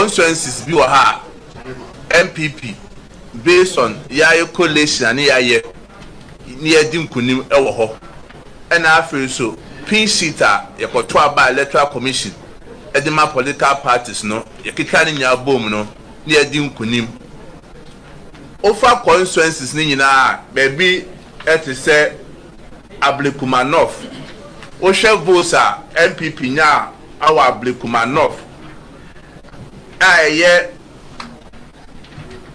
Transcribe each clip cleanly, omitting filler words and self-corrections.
constituencies bi wɔ ha MPP based on yaye coalition and yaye near dinkunim ɛwɔ hɔ ɛna afei so pin sheet a yɛkɔto aba electoral commission edema political parties no yɛkeka ne nya bom no near dinkunim ofa constituencies ni nyinaa baabi ɛte sɛ Ablekuma North ohwɛ votes a MPP nya awa Ablekuma North a ɛyɛ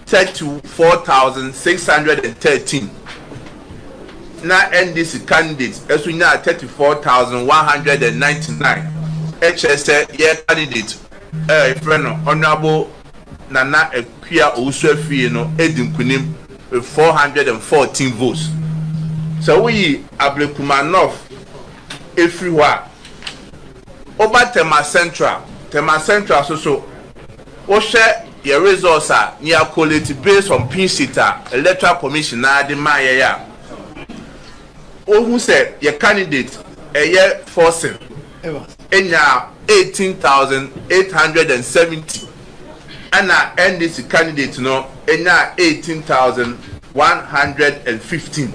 34,613 na NDC candidates esu nya 34,199 HSA ye candidate friend no honorable Nana Ekwia Owusuafie no edinkunim with 414 votes. So we Ablekuma North everywhere. Over Tema Central so share your results are near quality based on pin sheet electoral commission na de ma ya. Who said your candidate a year forcing in 18,870 and our NDC candidate no in 18,115.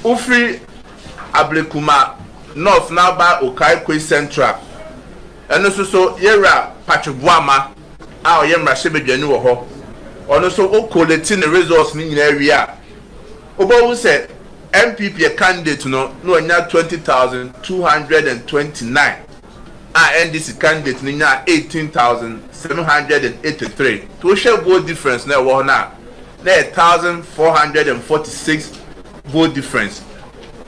Ufri Ablekuma North now by Okaikoi Central and also yera Patribuama our yemra shebedwani wo ho ono so o collecting the results in area obo who said MPP candidate no nya 20,229 NDC candidate nya 18,783 to show vote difference na wo na 1,446 vote difference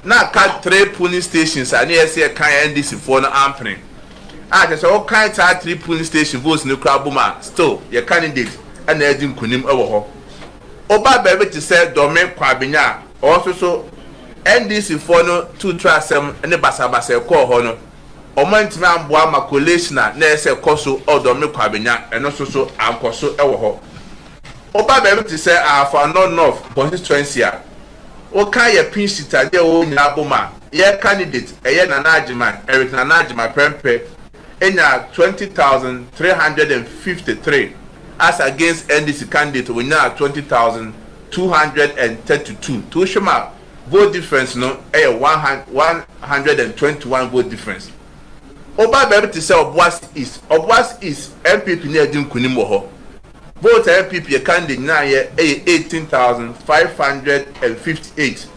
na ka 3 polling stations and say kan NDC for no ampering just all kinds of 3 polling station votes no crabuma still your candidate and edin kunim ewo ho oba bebe to say Dormaa kwabenya also so NDC for no 2 trasem ne basabasa ko ho no omantima amboa ma collation na ese koso Dormaa kwabenya eno so ankoso ewo ho oba bebe to say for North constituency o kan ye pin sita de o nya boma ye candidate eye Nanajima Eric Nanajima Prempe enya 20,353 as against NDC candidate we now 20,232 to shema vote difference no 121 vote difference oba be to say Obwas East MPP near dinkunim wo ho vote MPP candidate na ye 18,558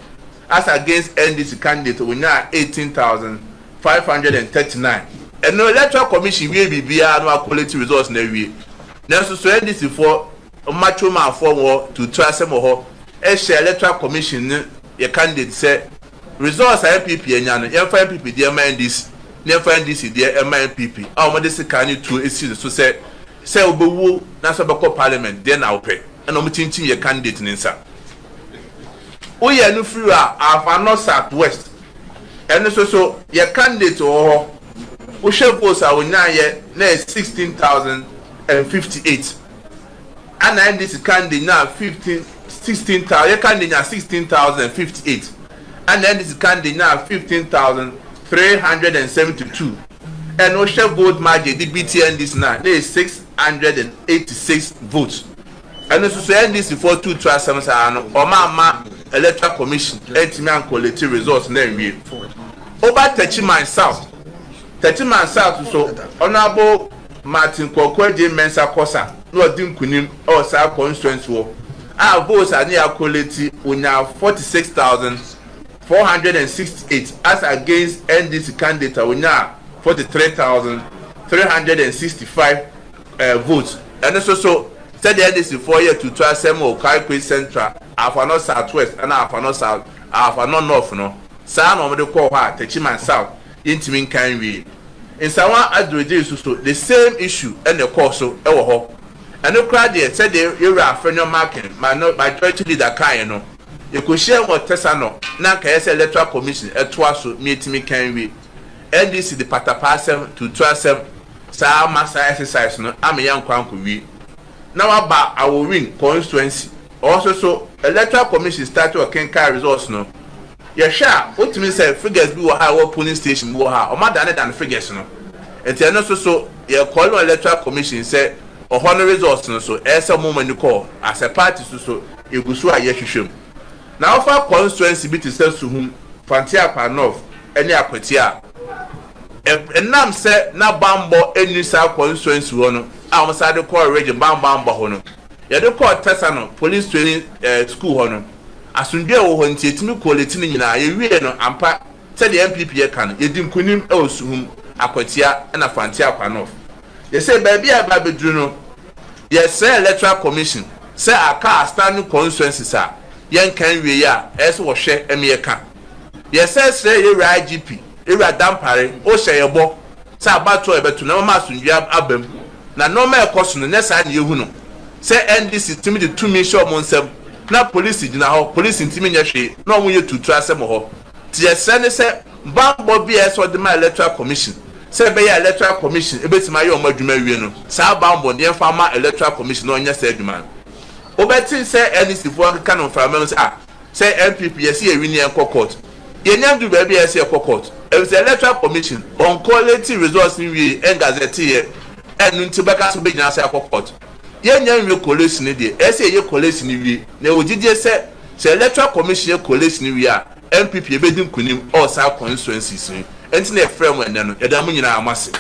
as against NDC candidate we now 18,539 and no electoral commission we be no quality results na we na so NDC for macho man for war to trasem ho e share electoral commission your candidate say results MPP enya no ye fa MPP dey ma NDC ne fa NDC dey ma MPP mo dey kan ni to esi so say obewu na so be parliament dey na ope and o mtintin your candidate ninsa o ye no free afa north south west and so your candidate ho o share votes a wonya ye na 16,058 and NDC candidate na 16,000 your candidate na 16,058 and NDC candidate na 15,372 and o share vote margin the BTN this na 686 votes and so NDC for 2 trasams ano o ma electoral commission entime and collect results na wie over Tema Central so honorable Martin Kokweje Mensa Kosa no dinkunim or sa constituency wo votes are near quality unya 46,468 as against NDC candidate unya 43,365 votes and so said the NDC 4 year to try some Okaikoi Central afano southwest and afano south afano north no sa no me de call ha Tema Central intimin kan wi in sawa adroje so the same issue and the course so e wo ho and no crowd there said the area afenyo market my church leader kan no e ko share what tesa no na ka yes electoral commission eto aso meetimi kan wi NDC the patapasem to trasem sa massa exercise no am yan kwanko wi na wa ba our win constituency also so electoral commission start to kenka results no ya sha what mean say figures bi wo ha wo polling station wo ha o ma than figures no and then also so your call on electoral commission say or honor results no so as a moment you call as a party so you go so a yeshim. Now for constituency bit is to whom Fantia Panov any apatia. And nam say na bambo any sa constituency one. I was at the call region bamba hono. You do call Tessano police training school hono. As soon as you want to call it in no ampa said the MPP can you dim kunim elsum akwatia and a Fantia Panov. You say baby I baby Juno. Yes say electoral commission say a car standing constituency sir. Yen can we ya as was share America. Yes, say you IGP, you are dampare, or say a bo, sa bato to no mass in Yab Abem. Na no more cost no next and you know. Say NDC to me the 2 million monsem, not police in our police intimidation, no way to trust them or. Tia Senate say, Bambo BS or the my electoral commission. Say by electoral commission, a bit my own Majumariano, Sa Bambo, the farmer electoral commission on your said man. Obetin say NDC for kind of farmers say MPP yes here winning court. You need to baby yes here court. If the electoral commission on quality resource in we and gazette here and into back as big as a court. You need to collation in the say you collation in we. Now did you say electoral commission collation in we are MPP bedin kunim all sa constituencies and in a frame and then Yadamunina Amasi.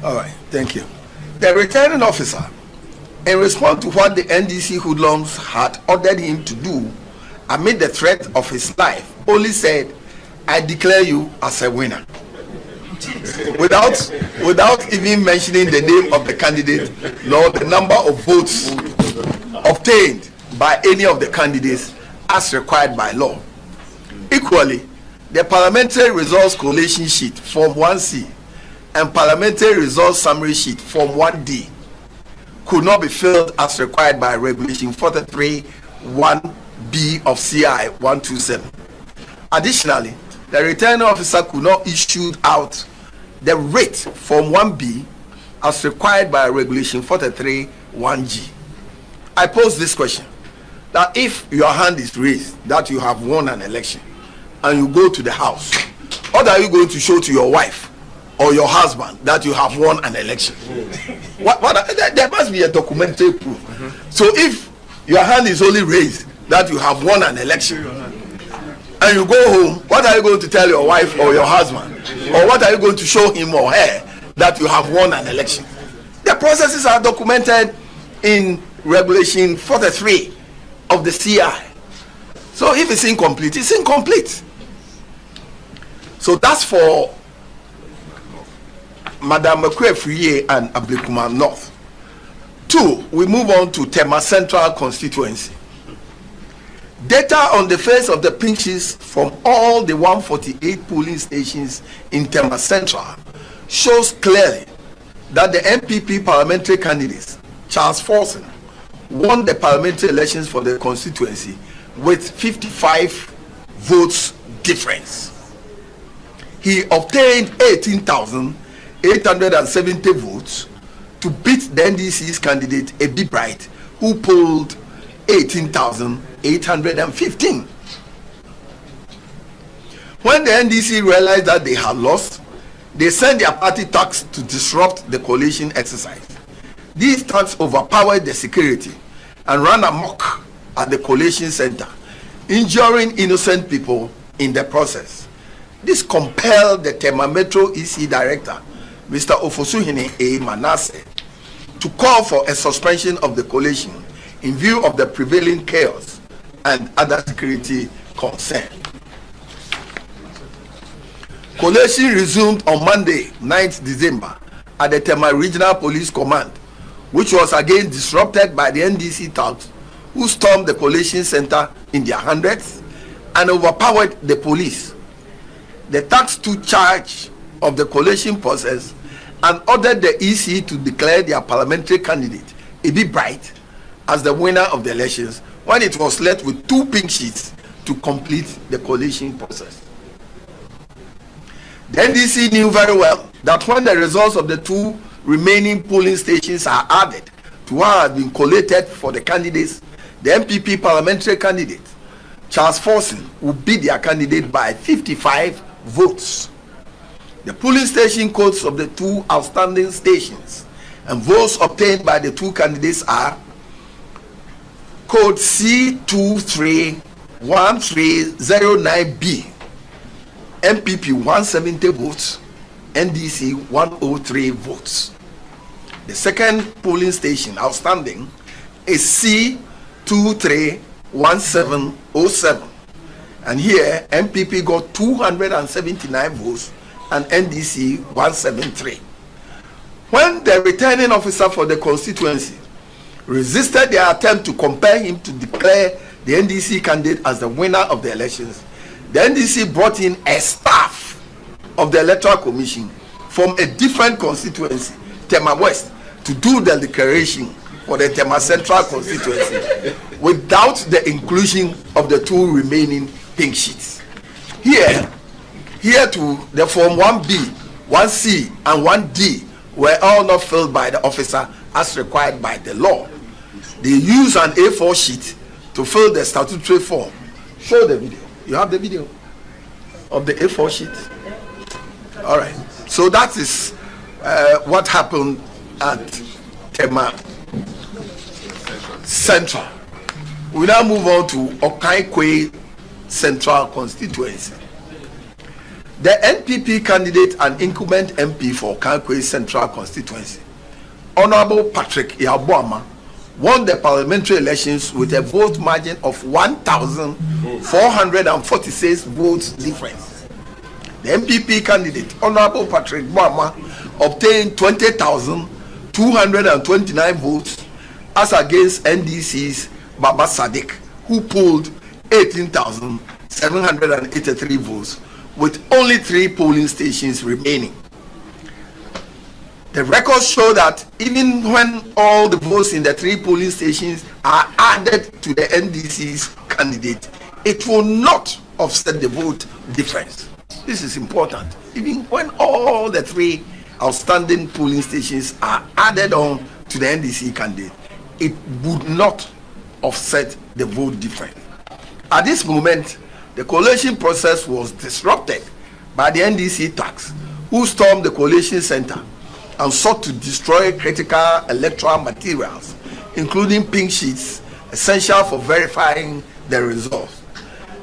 All right, thank you. The returning officer, in response to what the NDC hoodlums had ordered him to do amid the threat of his life, only said, I declare you as a winner. without even mentioning the name of the candidate nor the number of votes obtained by any of the candidates as required by law. Equally, the Parliamentary Results Collation Sheet Form 1C and Parliamentary Results Summary Sheet Form 1D could not be filled as required by Regulation 43(1)B of CI 127. Additionally, the returning officer could not issue out the rate Form 1B as required by Regulation 43(1)G. I pose this question, that if your hand is raised that you have won an election and you go to the house, what are you going to show to your wife or your husband that you have won an election? There must be a documentary proof. So if your hand is only raised that you have won an election and you go home, what are you going to tell your wife or your husband? Or what are you going to show him or her that you have won an election? The processes are documented in Regulation 43 of the CI. So if it's incomplete, it's incomplete. So that's for Madam Mekwe and Ablikuma North. 2, we move on to Tema Central constituency. Data on the face of the pinches from all the 148 polling stations in Tema Central shows clearly that the MPP parliamentary candidates, Charles Forson, won the parliamentary elections for the constituency with 55 votes difference. He obtained 18,870 votes to beat the NDC's candidate Ebi Bright, who polled 18,815. When the NDC realized that they had lost, they sent their party thugs to disrupt the coalition exercise. These thugs overpowered the security and ran amok at the coalition center, injuring innocent people in the process. This compelled the Tema Metro EC Director, Mr. Ofosuhene A. Manasseh, to call for a suspension of the coalition in view of the prevailing chaos and other security concerns. Coalition resumed on Monday, 9th December, at the Tema Regional Police Command, which was again disrupted by the NDC thugs, who stormed the coalition center in their hundreds and overpowered the police. The thugs took charge of the coalition process and ordered the EC to declare their parliamentary candidate, Ebi Bright, as the winner of the elections when it was left with 2 pink sheets to complete the coalition process. The NDC knew very well that when the results of the 2 remaining polling stations are added to what has been collated for the candidates, the MPP parliamentary candidate, Charles Forson, will beat their candidate by 55 votes. The polling station codes of the two outstanding stations and votes obtained by the two candidates are code C231309B, MPP 170 votes, NDC 103 votes. The second polling station outstanding is C231707, and here MPP got 279 votes and NDC 173. When the returning officer for the constituency resisted their attempt to compel him to declare the NDC candidate as the winner of the elections, the NDC brought in a staff of the Electoral Commission from a different constituency, Tema West, to do the declaration for the Tema Central constituency without the inclusion of the two remaining pink sheets. Here too, the Form 1B, 1C, and 1D were all not filled by the officer as required by the law. They use an A4 sheet to fill the statutory form. Show the video. You have the video of the A4 sheet? All right. So that is what happened at Tema Central. We now move on to Okaikoi Central constituency. The NPP candidate and incumbent MP for Okaikoi Central constituency, Honorable Patrick Yabuama, won the parliamentary elections with a vote margin of 1,446 votes difference. The NPP candidate, Honorable Patrick Yabuama, obtained 20,229 votes as against NDC's Baba Sadiq, who polled 18,783 votes, with only 3 polling stations remaining. The records show that even when all the votes in the 3 polling stations are added to the NDC's candidate, it will not offset the vote difference. This is important. Even when all the 3 outstanding polling stations are added on to the NDC candidate, it would not offset the vote difference. At this moment, the collation process was disrupted by the NDC thugs, who stormed the collation center and sought to destroy critical electoral materials, including pink sheets essential for verifying the results.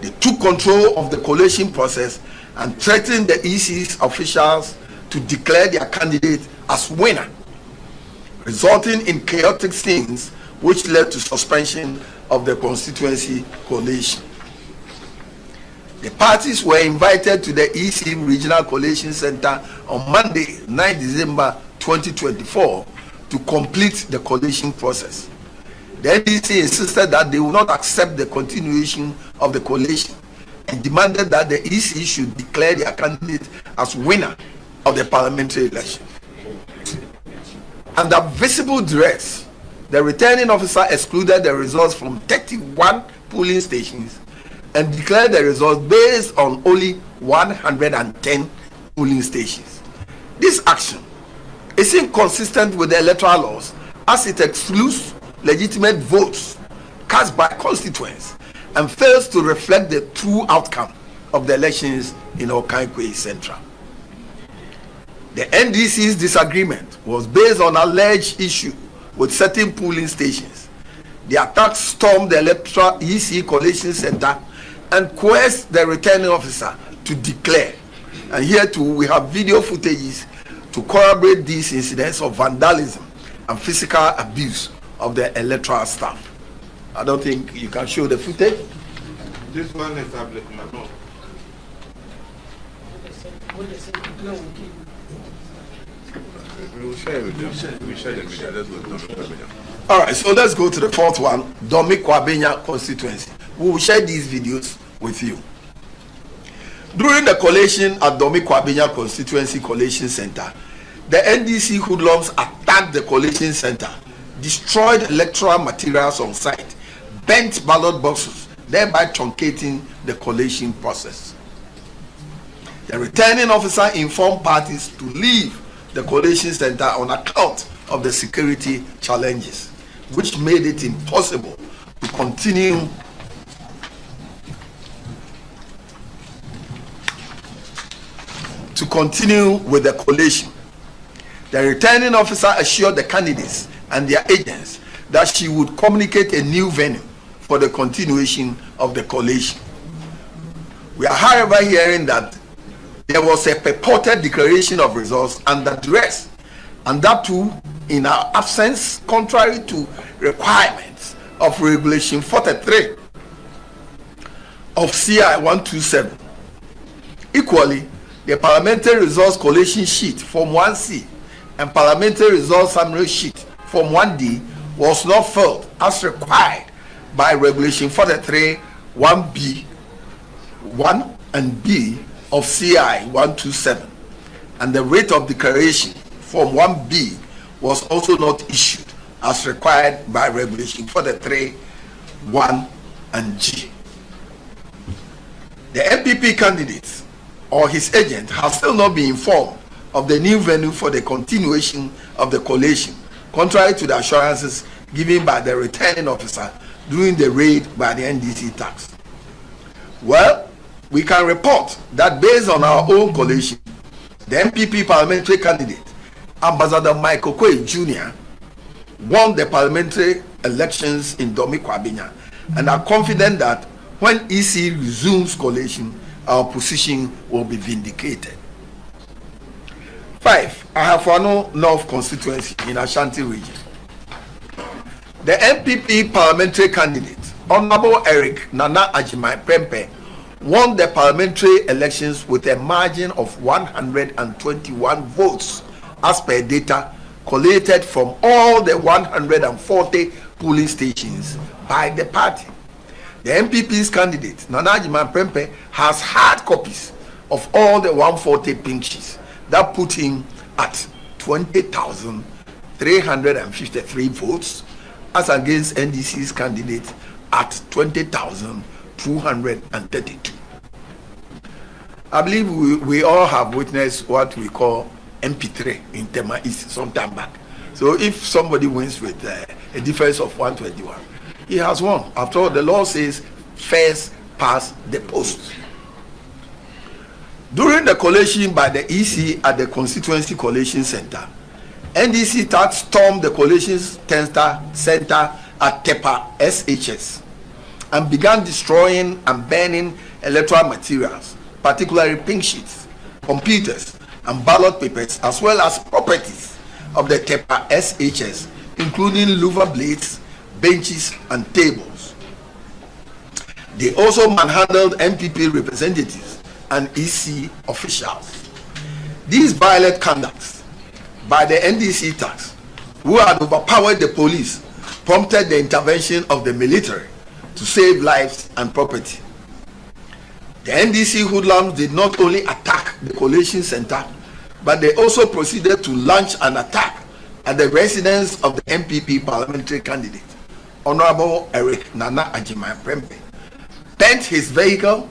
They took control of the collation process and threatened the EC's officials to declare their candidate as winner, resulting in chaotic scenes which led to suspension of the constituency collation. The parties were invited to the EC Regional Collation Center on Monday, 9 December 2024 to complete the collation process. The NDC insisted that they would not accept the continuation of the collation and demanded that the EC should declare their candidate as winner of the parliamentary election. Under visible duress, the returning officer excluded the results from 31 polling stations and declared the results based on only 110 polling stations. This action is inconsistent with the electoral laws as it excludes legitimate votes cast by constituents and fails to reflect the true outcome of the elections in Okaikoi Central. The NDC's disagreement was based on alleged issue with certain polling stations. The attacks stormed the electoral EC collation center and coerced the returning officer to declare. And here too we have video footages to corroborate these incidents of vandalism and physical abuse of the electoral staff. I don't think you can show the footage. This one is applicable. We will share with them. We share the video. Let's go to the All right, so let's go to the 4th one, Dormaa Kwabenya constituency. We will share these videos with you. During the collation at Dormaa Kwabenya constituency collation center, the NDC hoodlums attacked the collation center, destroyed electoral materials on site, bent ballot boxes, thereby truncating the collation process. The returning officer informed parties to leave the collation center on account of the security challenges, which made it impossible to continue to continue with the collation. The returning officer assured the candidates and their agents that she would communicate a new venue for the continuation of the collation. We are, however, hearing that there was a purported declaration of results under duress, and that too in our absence, contrary to requirements of Regulation 43 of CI 127. Equally, the Parliamentary Results Collation Sheet Form 1C and Parliamentary Results Summary Sheet Form 1D was not filled as required by Regulation 43 1B 1 and B of CI 127, and the rate of declaration Form 1B was also not issued as required by Regulation 43 1 and G. The MPP candidate or his agent has still not been informed of the new venue for the continuation of the collation, contrary to the assurances given by the returning officer during the raid by the NDC tax. Well, we can report that based on our own collation, the MPP parliamentary candidate, Ambassador Michael Okoi Jr., won the parliamentary elections in Dormaa, and are confident that when EC resumes collation, our position will be vindicated. 5. Ahafo North constituency in Ashanti region. The MPP parliamentary candidate, Honorable Eric Nana Ajimai Prempeh, won the parliamentary elections with a margin of 121 votes as per data collated from all the 140 polling stations by the party. The MPP's candidate, Nana Ajimai Prempeh, has hard copies of all the 140 pink sheets that put him at 20,353 votes as against NDC's candidate at 20,232. I believe we all have witnessed what we call MP3 in Tema East some time back. So if somebody wins with a difference of 121, he has won. After all, the law says first past the post. During the collation by the EC at the Constituency Collation Center, NDC tax stormed the collation center at Tepa SHS and began destroying and burning electoral materials, particularly pink sheets, computers, and ballot papers, as well as properties of the Tepa SHS, including louver blades, benches, and tables. They also manhandled MPP representatives and EC officials. These violent conducts by the NDC tax, who had overpowered the police, prompted the intervention of the military to save lives and property. The NDC hoodlums did not only attack the collation center, but they also proceeded to launch an attack at the residence of the MPP parliamentary candidate, Honorable Eric Nana Ajimai Prempeh, bent his vehicle,